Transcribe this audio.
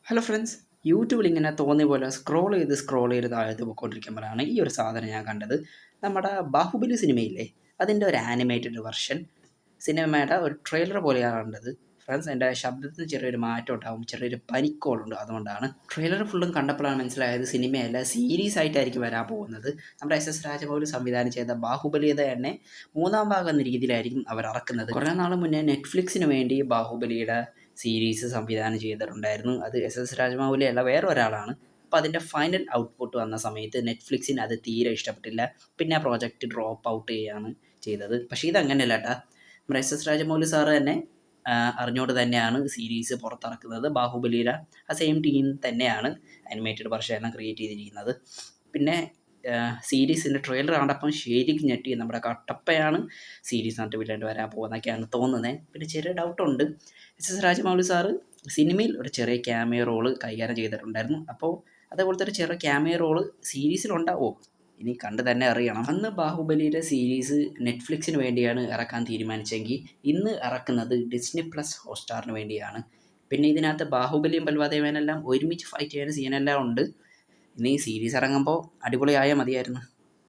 Hello friends, യൂട്യൂബിൽ ഇങ്ങനെ തോന്നിയ പോലെ സ്ക്രോൾ ചെയ്ത് താഴത്ത് പോയിക്കൊണ്ടിരിക്കുമ്പോഴാണ് ഈ ഒരു സാധനം ഞാൻ കണ്ടത്. നമ്മുടെ ബാഹുബലി സിനിമയില്ലേ, അതിൻ്റെ ഒരു ആനിമേറ്റഡ് വെർഷൻ സിനിമയുടെ ഒരു ട്രെയിലർ പോലെയാണ് കണ്ടത്. ഫ്രണ്ട്സ്, എൻ്റെ ശബ്ദത്തിന് ചെറിയൊരു മാറ്റം ഉണ്ടാവും, ചെറിയൊരു പനിക്കോളുണ്ട്. അതുകൊണ്ടാണ് ട്രെയിലർ ഫുള്ളും കണ്ടപ്പോഴാണ് മനസ്സിലായത് സിനിമയല്ല, സീരീസ് ആയിട്ടായിരിക്കും വരാൻ പോകുന്നത്. നമ്മുടെ എസ് രാജമൗലി സംവിധാനം ചെയ്ത ബാഹുബലിയുടെ തന്നെ മൂന്നാം ഭാഗം എന്ന രീതിയിലായിരിക്കും അവർ ഇറക്കുന്നത്. കുറേ നാൾ മുന്നേ നെറ്റ്ഫ്ലിക്സിന് വേണ്ടി ബാഹുബലിയുടെ സീരീസ് സംവിധാനം ചെയ്തിട്ടുണ്ടായിരുന്നു. അത് രാജമൗലി അല്ല, വേറെ ഒരാളാണ്. അപ്പോൾ അതിൻ്റെ ഫൈനൽ ഔട്ട്പുട്ട് വന്ന സമയത്ത് നെറ്റ്ഫ്ലിക്സിന് അത് തീരെ ഇഷ്ടപ്പെട്ടില്ല. പിന്നെ ആ പ്രോജക്റ്റ് ഡ്രോപ്പ് ഔട്ട് ചെയ്യുകയാണ് ചെയ്തത്. പക്ഷേ ഇതങ്ങനെയല്ല കേട്ടോ. നമ്മുടെ രാജമൗലി സാറ് തന്നെ അറിഞ്ഞുകൊണ്ട് തന്നെയാണ് സീരീസ് പുറത്തിറക്കുന്നത്. ബാഹുബലിയുടെ ആ സെയിം ടീം തന്നെയാണ് അനിമേറ്റഡ് വെർഷൻ എല്ലാം ക്രിയേറ്റ് ചെയ്തിരിക്കുന്നത്. പിന്നെ സീരീസിൻ്റെ ട്രെയിലർ കണ്ടപ്പം ശരിക്കും ഞെട്ടി. നമ്മുടെ കട്ടപ്പയാണ് സീരീസ് നട്ട് വില്ലാണ്ട് വരാൻ പോകുന്നതൊക്കെയാണ് തോന്നുന്നത്. പിന്നെ ചെറിയ ഡൗട്ടുണ്ട്, രാജമൗലി സാറ് സിനിമയിൽ ഒരു ചെറിയ ക്യാമിയോ റോള് കൈകാര്യം ചെയ്തിട്ടുണ്ടായിരുന്നു. അപ്പോൾ അതേപോലത്തെ ഒരു ചെറിയ ക്യാമിയോ റോള് സീരീസിലുണ്ടാവുമോ, ഇനി കണ്ട് തന്നെ അറിയണം. അന്ന് ബാഹുബലിയുടെ സീരീസ് നെറ്റ്ഫ്ലിക്സിന് വേണ്ടിയാണ് ഇറക്കാൻ തീരുമാനിച്ചെങ്കിൽ ഇന്ന് ഇറക്കുന്നത് ഡിസ്നി പ്ലസ് ഹോട്ട്സ്റ്റാറിന് വേണ്ടിയാണ്. പിന്നെ ഇതിനകത്ത് ബാഹുബലിയും ബൽവാദേവനെല്ലാം ഒരുമിച്ച് ഫൈറ്റ് ചെയ്യുന്ന സീനെല്ലാം ഉണ്ട്. ഇനി സീരീസ് ഇറങ്ങുമ്പോൾ അടിപൊളിയായാൽ മതിയായിരുന്നു.